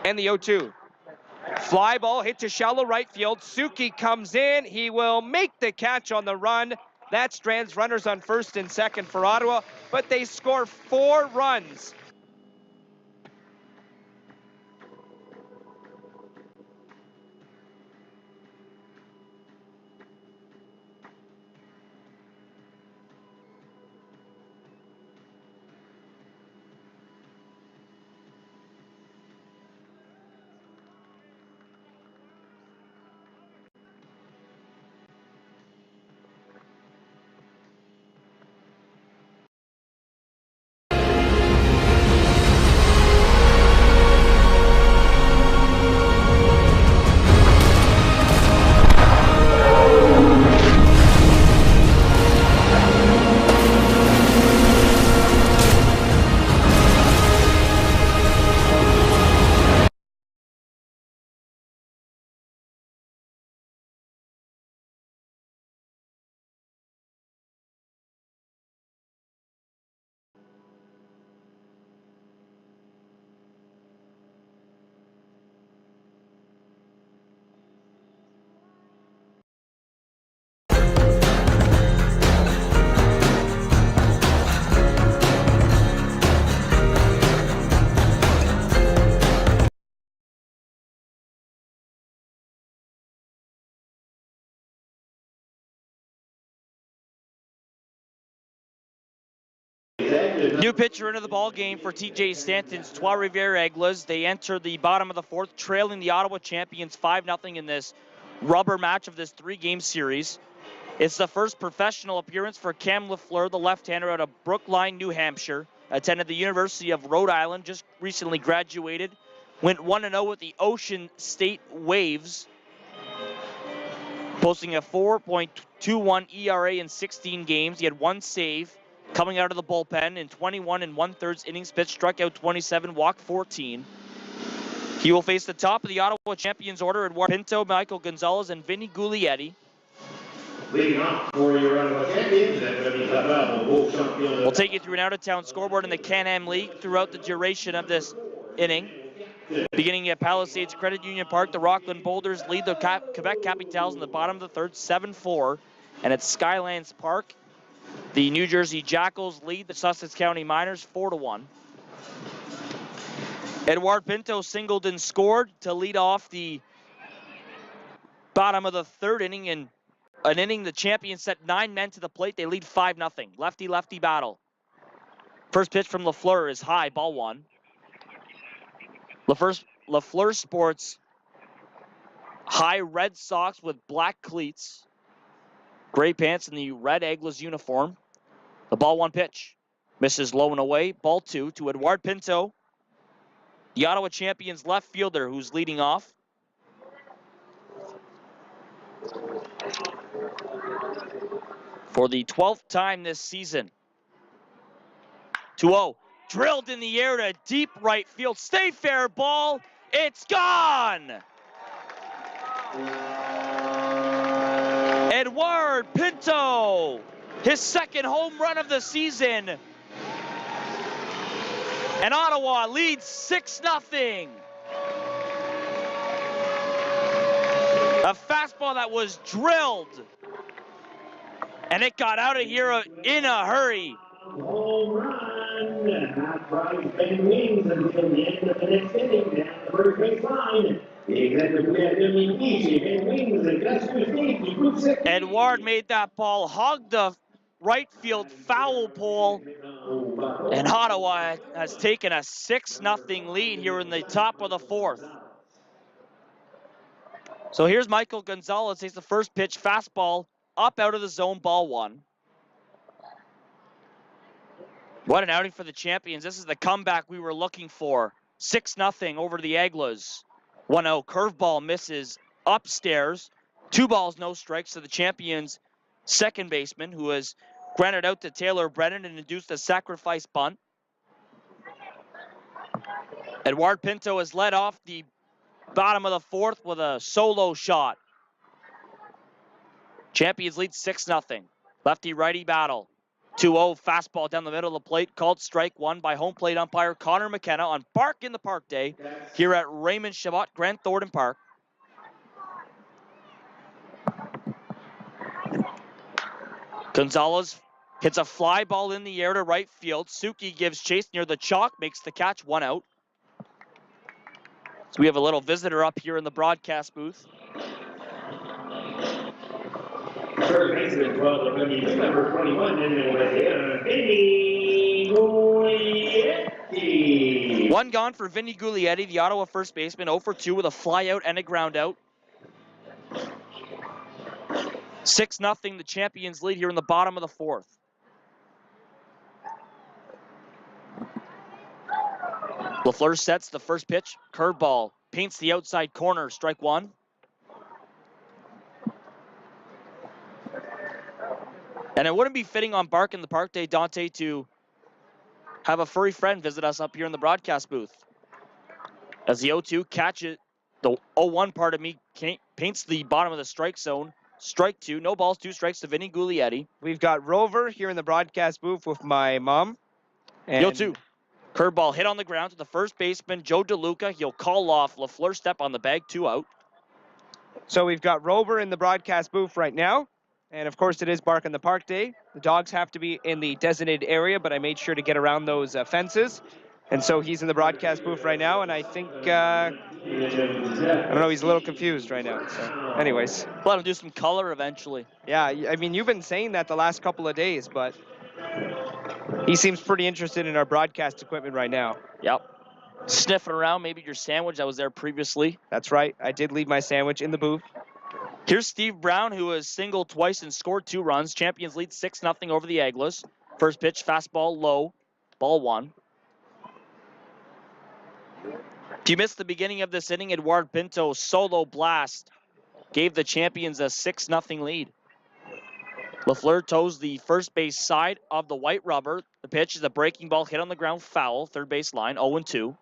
And the 0-2. Fly ball hit to shallow right field. Suki comes in. He will make the catch on the run. That strands runners on first and second for Ottawa, but they score 4 runs. New pitcher into the ball game for TJ Stanton's Trois-Rivières Aigles. They enter the bottom of the fourth, trailing the Ottawa champions 5-0 in this rubber match of this 3-game series. It's the first professional appearance for Cam Lafleur, the left-hander out of Brookline, New Hampshire. Attended the University of Rhode Island, just recently graduated. Went 1-0 with the Ocean State Waves, posting a 4.21 ERA in 16 games. He had 1 save. Coming out of the bullpen in 21 1/3 innings pitched, struck out 27, walked 14. He will face the top of the Ottawa champions order, Eduardo Pinto, Michael Gonzalez, and Vinny Guglietti. Leading off for your Ottawa champions, We'll take you through an out-of-town scoreboard in the Can-Am League throughout the duration of this inning. Beginning at Palisades Credit Union Park, the Rockland Boulders lead the Quebec Capitals in the bottom of the third, 7-4. And at Skylands Park, the New Jersey Jackals lead the Sussex County Miners 4-1. Eduardo Pinto singled and scored to lead off the bottom of the third inning. In an inning, the champions set 9 men to the plate. They lead 5-0. Lefty-lefty battle. First pitch from Lafleur is high, ball 1. Lafleur sports high red socks with black cleats, gray pants, and the red Aigles uniform. The ball 1 pitch. Misses low and away. Ball 2 to Eduardo Pinto, the Ottawa champions left fielder who's leading off. For the 12th time this season. 2-0. Drilled in the air to deep right field. Stay fair ball. It's gone. Eduardo Pinto, his second home run of the season. And Ottawa leads 6-0. A fastball that was drilled. And it got out of here in a hurry. Home run, not quite bending wings until the end of the next inning. Down the first baseline. Eduard made that ball hug the right field foul pole, and Ottawa has taken a 6-0 lead here in the top of the fourth. So here's Michael Gonzalez, takes the first pitch, fastball up out of the zone, ball 1. What an outing for the champions. This is the comeback we were looking for. 6-0 over the Aigles. 1-0 curveball misses upstairs. 2 balls, no strikes to the champions' second baseman, who has grounded out to Taylor Brennan and induced a sacrifice bunt. Eduardo Pinto has led off the bottom of the fourth with a solo shot. Champions lead 6-0. Lefty-righty battle. 2-0 fastball down the middle of the plate, called strike one by home plate umpire Connor McKenna on Bark in the Park Day here at Raymond Chabot Grant Thornton Park. Gonzalez hits a fly ball in the air to right field. Suki gives chase near the chalk, makes the catch, 1 out. So we have a little visitor up here in the broadcast booth. First baseman, 12 number 21, Vinny Guglietti. One gone for Vinny Guglietti, the Ottawa first baseman, 0 for 2 with a fly out and a ground out. 6-0, the Champions lead here in the bottom of the fourth. LaFleur sets the first pitch, curveball, paints the outside corner, strike one. And it wouldn't be fitting on Bark in the Park Day, Dante, to have a furry friend visit us up here in the broadcast booth. As the 0-2 catches, the 0-1 part of me paints the bottom of the strike zone. Strike two, no balls, 2 strikes to Vinny Guglietti. We've got Rover here in the broadcast booth with my mom. And 0-2. Curveball hit on the ground to the first baseman, Joe DeLuca. He'll call off. LaFleur step on the bag, 2 out. So we've got Rover in the broadcast booth right now. And of course, it is Bark in the Park Day. The dogs have to be in the designated area, but I made sure to get around those fences. And so he's in the broadcast booth right now, and I think, I don't know, he's a little confused right now. So anyways. Let him do some color eventually. Yeah, I mean, you've been saying that the last couple of days, but he seems pretty interested in our broadcast equipment right now. Yep. Sniffing around, maybe your sandwich that was there previously. That's right. I did leave my sandwich in the booth. Here's Steve Brown, who has singled twice and scored 2 runs. Champions lead 6-0 over the Aigles. First pitch, fastball low, ball 1. If you missed the beginning of this inning, Eduard Pinto's solo blast gave the Champions a 6-0 lead. LaFleur toes the first base side of the white rubber. The pitch is a breaking ball hit on the ground, foul, third base line, 0-2.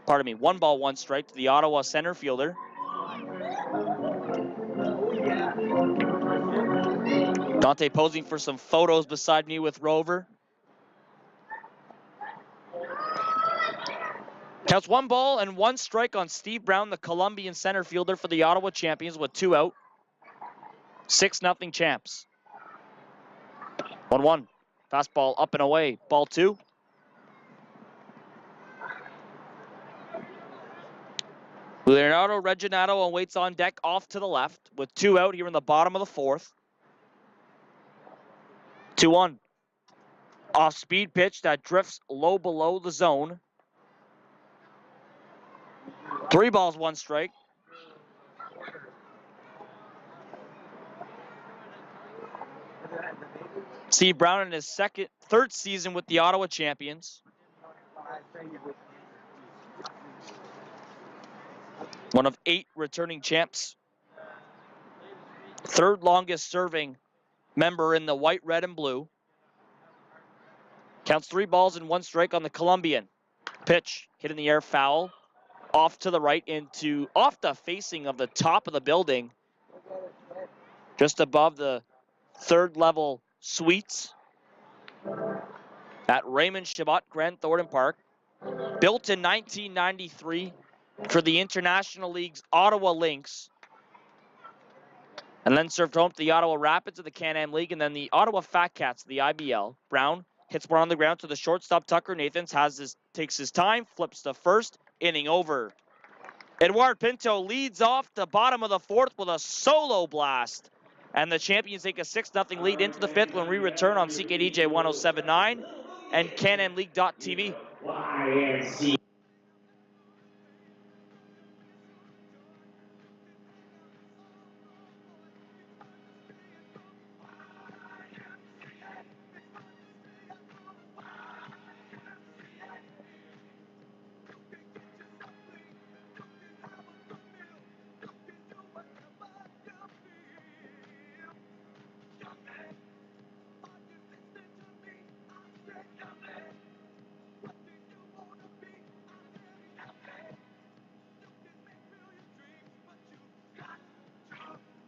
Pardon me, 1 ball, 1 strike to the Ottawa center fielder. Dante posing for some photos beside me with Rover. Counts 1 ball and 1 strike on Steve Brown, the Colombian center fielder for the Ottawa Champions with 2 out. 6-0 champs. 1-1. Fastball up and away. Ball 2. Leonardo Reginato awaits on deck off to the left with 2 out here in the bottom of the fourth. 2-1. Off-speed pitch that drifts low below the zone. 3 balls, 1 strike. Steve Brown in his third season with the Ottawa Champions. One of 8 returning champs. 3rd longest serving member in the white, red, and blue. Counts 3 balls and 1 strike on the Colombian. Pitch hit in the air, foul. Off to the right off the facing of the top of the building. Just above the 3rd level suites at Raymond Chabot Grant Thornton Park. Built in 1993 for the International League's Ottawa Lynx. And then served home to the Ottawa Rapids of the Can-Am League and then the Ottawa Fat Cats of the IBL. Brown hits one on the ground to the shortstop Tucker Nathans. Takes his time, flips to first, inning over. Eduard Pinto leads off the bottom of the fourth with a solo blast. And the Champions take a 6-0 lead into the 5th when we return on CKDJ 107.9 and CanAmLeague.tv.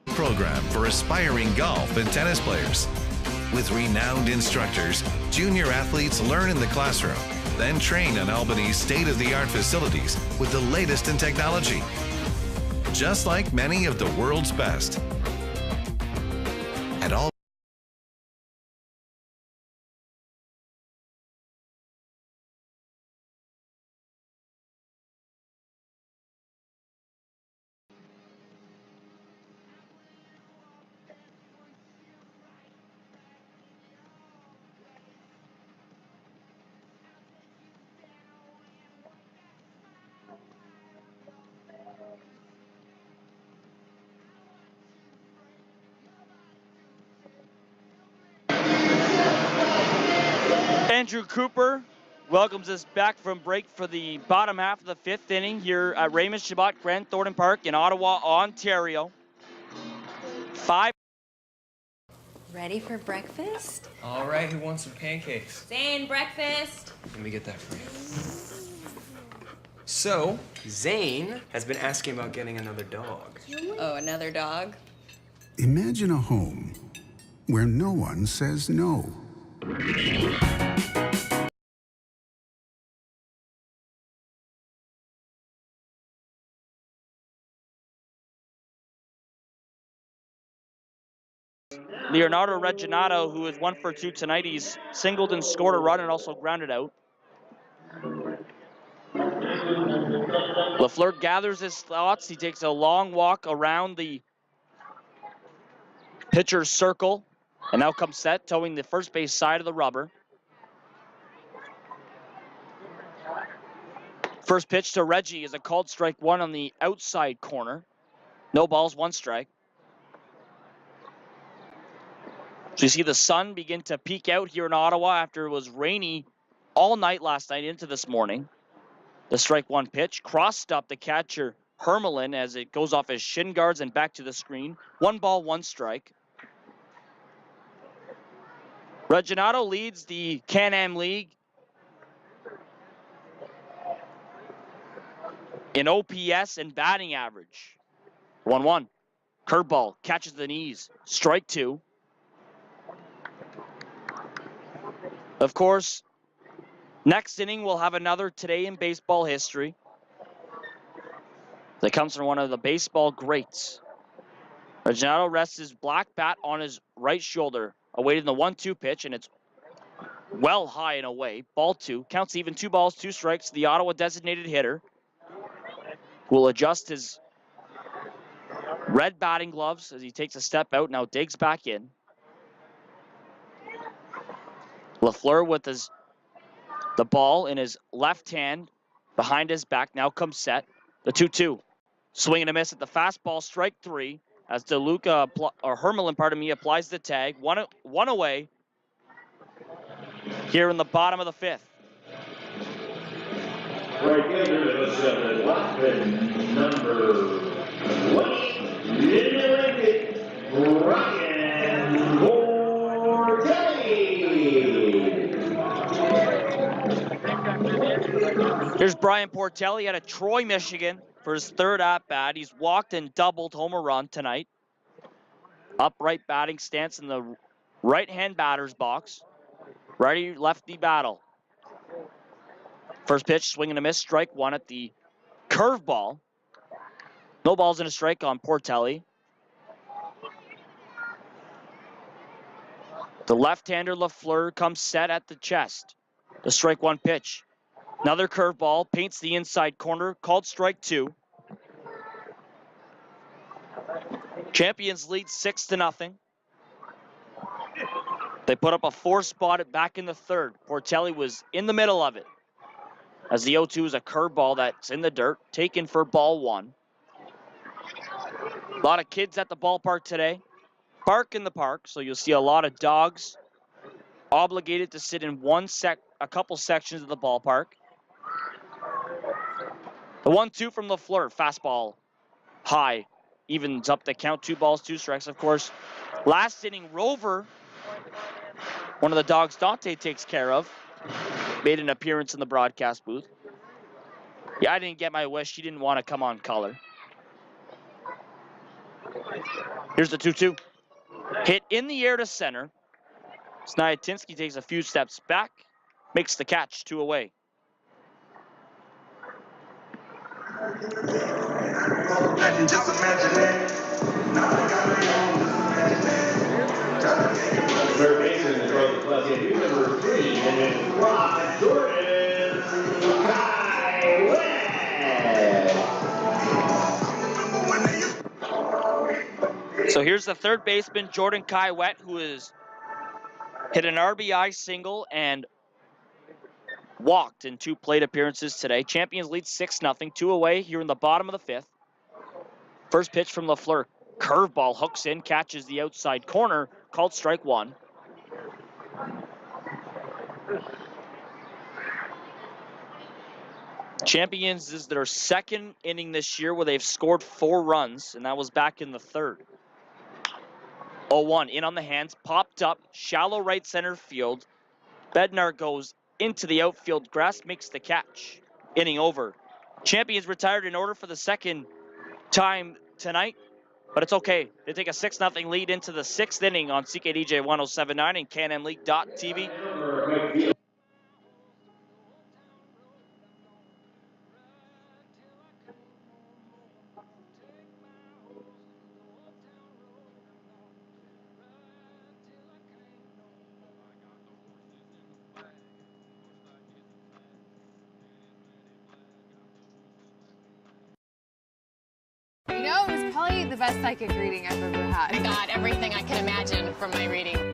Program for aspiring golf and tennis players. With renowned instructors, junior athletes learn in the classroom, then train in Albany's state-of-the-art facilities with the latest in technology. Just like many of the world's best. At all. Andrew Cooper welcomes us back from break for the bottom half of the fifth inning here at Raymond Chabot Grant Thornton Park in Ottawa, Ontario. 5. Ready for breakfast? All right, who wants some pancakes? Zane, breakfast. Let me get that for you. So, Zane has been asking about getting another dog. Oh, another dog? Imagine a home where no one says no. Leonardo Reginato, who is 1 for 2 tonight, he's singled and scored a run and also grounded out. LaFleur gathers his thoughts. He takes a long walk around the pitcher's circle and now comes set, towing the first base side of the rubber. First pitch to Reggie is a called strike one on the outside corner. No balls, 1 strike. So you see the sun begin to peek out here in Ottawa after it was rainy all night last night into this morning. The strike one pitch crossed up the catcher Hermelin as it goes off his shin guards and back to the screen. 1 ball, 1 strike. Reginato leads the Can-Am League in OPS and batting average. 1-1. Curveball catches the knees. Strike 2. Of course, next inning we'll have another Today in Baseball history that comes from one of the baseball greats. Reginato rests his black bat on his right shoulder, awaiting the 1-2 pitch, and it's well high and away. Ball 2. Counts even, 2 balls, 2 strikes. The Ottawa designated hitter will adjust his red batting gloves as he takes a step out, now digs back in. LaFleur with the ball in his left hand behind his back, now comes set. The 2-2. Swing and a miss at the fastball, strike 3. As Hermelin, applies the tag. One away here in the bottom of the 5th. Right fielder, the 7, Watson, number 20, Lincoln, Ryan Portelli. Here's Brian Portelli out of Troy, Michigan for his 3rd at-bat. He's walked and doubled home a run tonight. Upright batting stance in the right-hand batter's box. Righty-lefty battle. First pitch, swing and a miss, strike 1 at the curveball. No balls and a strike on Portelli. The left-hander LaFleur comes set at the chest. The strike 1 pitch. Another curveball, paints the inside corner, called strike 2. Champions lead 6-0. They put up a 4-spot back in the 3rd. Portelli was in the middle of it. As the 0-2 is a curveball that's in the dirt, taken for ball 1. A lot of kids at the ballpark today. Bark in the park, so you'll see a lot of dogs obligated to sit in a couple sections of the ballpark. The 1-2 from LaFleur, fastball high, evens up the count, 2 balls, 2 strikes. Of course, last inning, Rover, one of the dogs Dante takes care of, made an appearance in the broadcast booth. Yeah, I didn't get my wish. She didn't want to come on color. Here's the 2-2. Hit in the air to center. Sniatinsky takes a few steps back, makes the catch, 2 away. Third baseman to throw the plus in number 3, and then Rob Jordan Kai West. So here's the third baseman, Jordan Kaiwet, who has hit an RBI single and walked in 2 plate appearances today. Champions lead 6-0, 2 away here in the bottom of the 5th. First pitch from LaFleur. Curveball hooks in, catches the outside corner, called strike 1. Champions is their second inning this year where they've scored 4 runs, and that was back in the 3rd. 0-1, in on the hands, popped up, shallow right center field. Bednar goes into the outfield. Grass makes the catch. Inning over. Champions retired in order for the second time tonight, but it's okay. They take a 6-0 lead into the 6th inning on CKDJ 1079 and CanAmLeague.tv. You know, it was probably the best psychic reading I've ever had. I got everything I can imagine from my reading.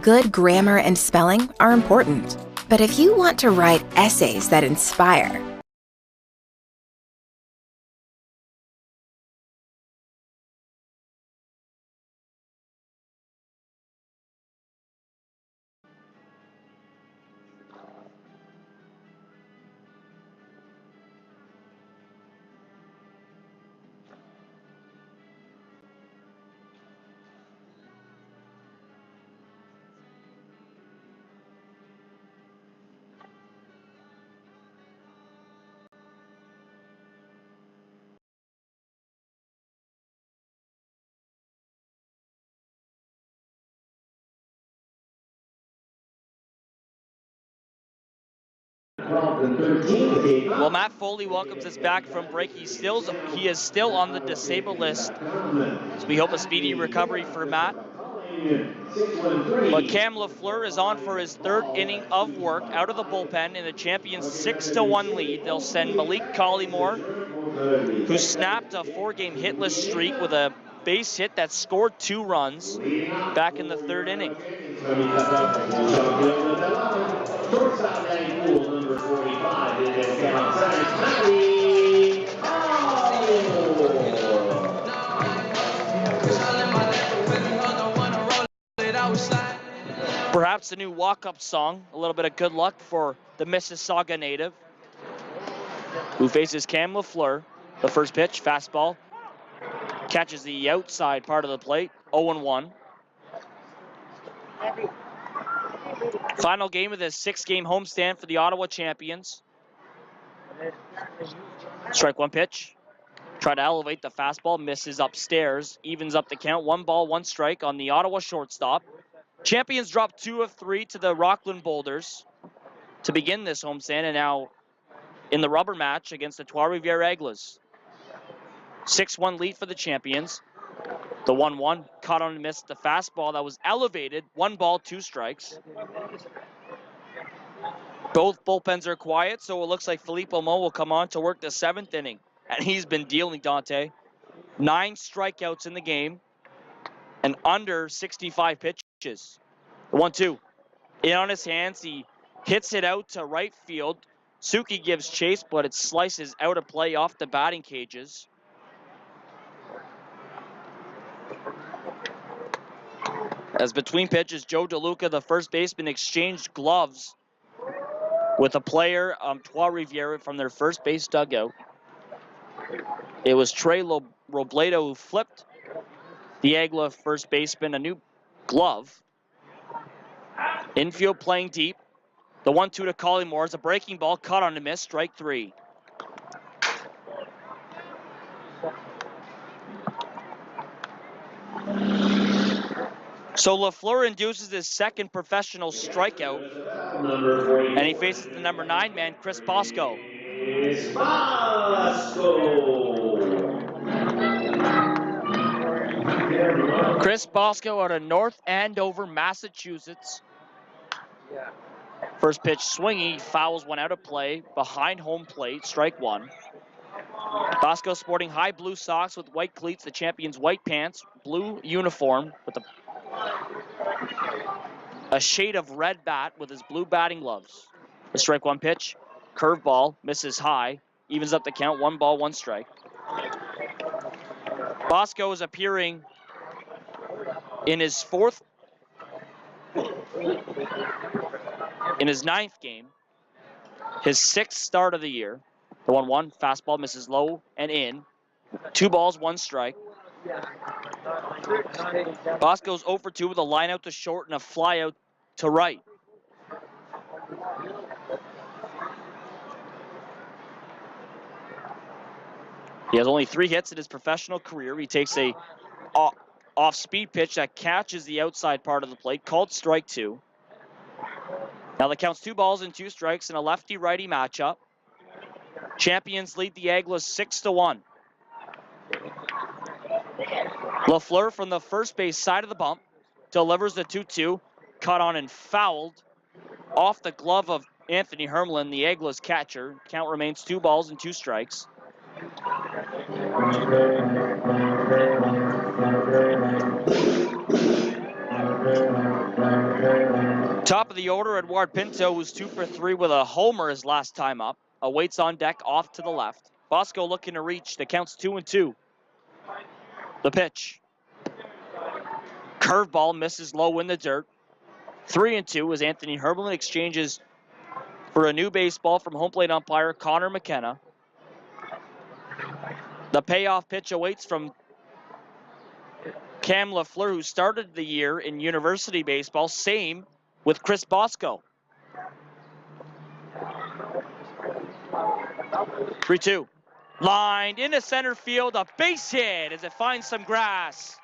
Good grammar and spelling are important, but if you want to write essays that inspire, Well, Matt Foley welcomes us back from break. He is still on the disabled list, so we hope a speedy recovery for Matt. But Cam LaFleur is on for his 3rd inning of work out of the bullpen in the Champions 6-1 lead. They'll send Malik Collymore, who snapped a 4-game hitless streak with a base hit that scored 2 runs back in the 3rd inning. Shortstop Danny Poole, number 45, in the count center, Perhaps a new walk-up song, a little bit of good luck for the Mississauga native, who faces Cam LaFleur. The first pitch, fastball, catches the outside part of the plate, 0-1. Final game of this 6-game homestand for the Ottawa Champions. Strike 1 pitch. Try to elevate the fastball, misses upstairs, evens up the count. 1 ball, 1 strike on the Ottawa shortstop. Champions drop 2 of 3 to the Rockland Boulders to begin this homestand, and now in the rubber match against the Trois-Rivières Aigles. 6-1 lead for the Champions. The 1-1 caught on and missed the fastball that was elevated. 1 ball, 2 strikes. Both bullpens are quiet, so it looks like Filippo Mo will come on to work the 7th inning. And he's been dealing, Dante. 9 strikeouts in the game and under 65 pitches. The 1-2. In on his hands, he hits it out to right field. Suki gives chase, but it slices out of play off the batting cages. As between pitches, Joe DeLuca, the first baseman, exchanged gloves with a player, Trois Riviere, from their first base dugout. It was Trey Robledo who flipped the Aigles first baseman a new glove. Infield playing deep. The 1-2 to Collymore is a breaking ball, caught on a miss, strike 3. So LaFleur induces his second professional strikeout, and he faces the number 9 man, Chris Bosco. Chris Bosco out of North Andover, Massachusetts. First pitch swinging, fouls one out of play, behind home plate, strike 1. Bosco sporting high blue socks with white cleats, the champion's white pants, blue uniform with a shade of red bat with his blue batting gloves. The strike 1 pitch, curveball, misses high, evens up the count, 1 ball, 1 strike. Bosco is appearing in his 9th game, his 6th start of the year. The 1-1, fastball misses low and in. 2 balls, 1 strike. Bosco's 0 for 2 with a line out to short and a fly out to right. He has only 3 hits in his professional career. He takes a off-speed pitch that catches the outside part of the plate, called strike 2. Now the count's 2 balls and 2 strikes in a lefty-righty matchup. Champions lead the Aigles 6-1. LaFleur from the first base side of the bump delivers the 2-2, caught on and fouled off the glove of Anthony Hermelin, the Aigles catcher. Count remains 2 balls and 2 strikes. Top of the order, Eduard Pinto, who's 2 for 3 with a homer his last time up, awaits on deck off to the left. Bosco looking to reach. The count's 2-2. The pitch. Curveball misses low in the dirt. 3-2 as Anthony Hermelin exchanges for a new baseball from home plate umpire Connor McKenna. The payoff pitch awaits from Cam LaFleur, who started the year in university baseball. Same with Chris Bosco. 3-2. Lined into center field, a base hit as it finds some grass.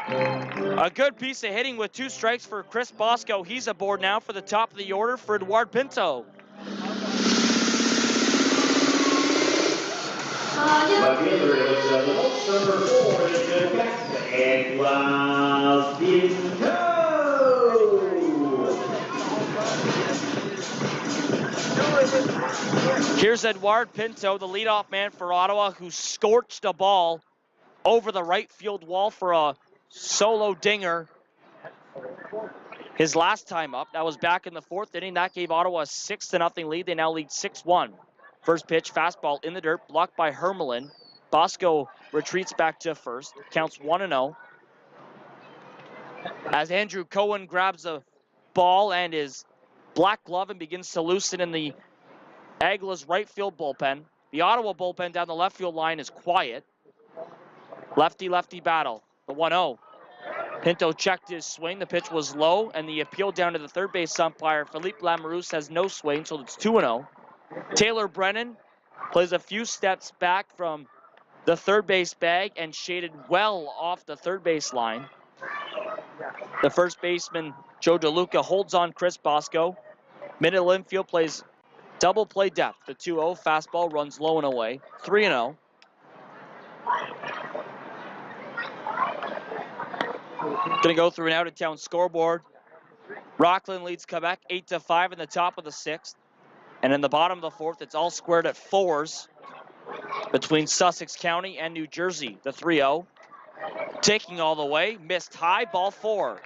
A good piece of hitting with 2 strikes for Chris Bosco. He's aboard now for the top of the order for Eduard Pinto. Here's Eduard Pinto, the leadoff man for Ottawa, who scorched a ball over the right field wall for a solo dinger his last time up. That was back in the 4th inning. That gave Ottawa a 6-0 lead. They now lead 6-1. First pitch, fastball in the dirt, blocked by Hermelin. Bosco retreats back to first. Counts 1-0. As Andrew Cohen grabs a ball and his black glove and begins to loosen in the Aigles right field bullpen. The Ottawa bullpen down the left field line is quiet. Lefty-lefty battle. The 1-0. Pinto checked his swing. The pitch was low, and the appeal down to the third base umpire, Philippe Lamoureux, has no swing, so it's 2-0. Taylor Brennan plays a few steps back from the third base bag and shaded well off the third base line. The first baseman, Joe DeLuca, holds on Chris Bosco. Middle infield plays double play depth. The 2-0 fastball runs low and away. 3-0. Going to go through an out-of-town scoreboard. Rockland leads Quebec 8-5 in the top of the 6th. And in the bottom of the 4th, it's all squared at 4s between Sussex County and New Jersey. The 3-0. Taking all the way, missed high, ball 4.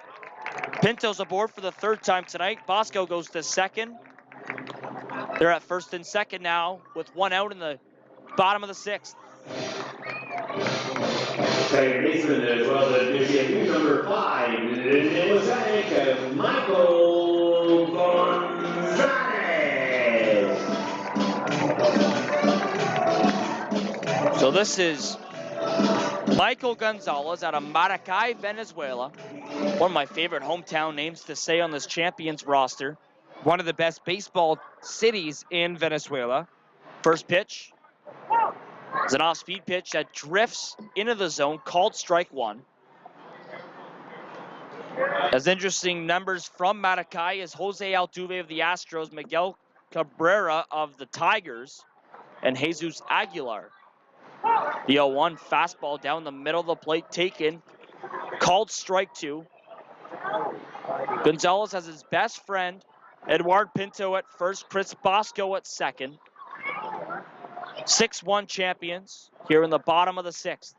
Pinto's aboard for the 3rd time tonight. Bosco goes to second. They're at first and second now with 1 out in the bottom of the 6th. Second baseman as well as Michigan number 5, Mosaic, Michael Gonzalez. So this is Michael Gonzalez out of Maracay, Venezuela. One of my favorite hometown names to say on this Champions roster. One of the best baseball cities in Venezuela. First pitch is an off-speed pitch that drifts into the zone, called strike one. As interesting numbers from Maracay is Jose Altuve of the Astros, Miguel Cabrera of the Tigers, and Jesus Aguilar. The 0-1 fastball down the middle of the plate taken, called strike two. Gonzalez has his best friend, Eduard Pinto at first, Chris Bosco at second. 6-1 champions here in the bottom of the sixth.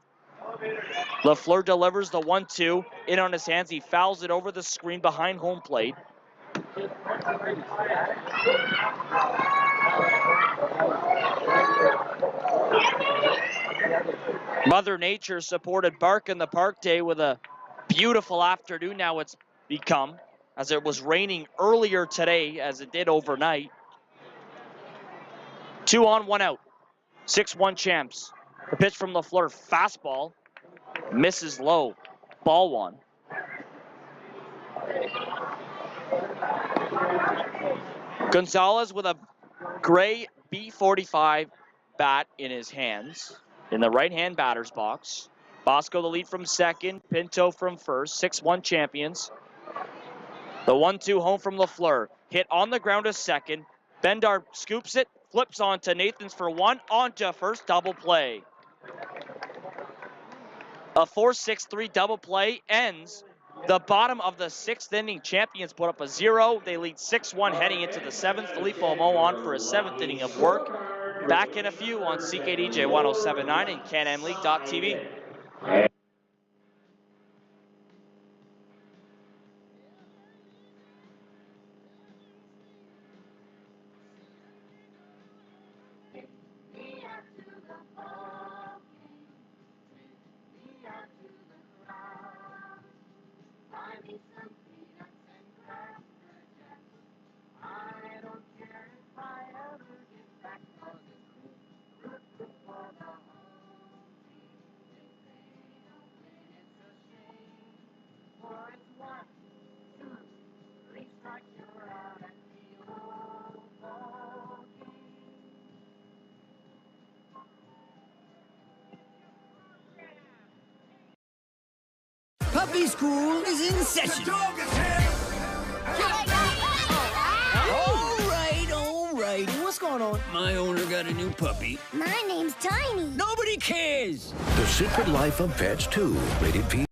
LaFleur delivers the 1-2 in on his hands. He fouls it over the screen behind home plate. Mother Nature supported Bark in the Park Day with a beautiful afternoon now it's become, as it was raining earlier today as it did overnight. 2 on, 1 out. 6-1 champs. The pitch from LaFleur, fastball, misses low. Ball one. Gonzalez with a gray B45 bat in his hands in the right-hand batter's box. Bosco the lead from second, Pinto from first. 6-1 champions. The 1-2 home from LaFleur. Hit on the ground to second. Bendar scoops it, flips onto Nathans for one, onto first, double play. A 4-6-3 double play ends the bottom of the sixth inning. Champions put up a 0. They lead 6-1 heading into the seventh. Filippo Mo on for a seventh inning of work. Back in a few on CKDJ 107.9 and CanAmLeague.tv. Puppy school is in session. All right. What's going on? My owner got a new puppy. My name's Tiny. Nobody cares. The Secret Life of Pets 2, rated PG.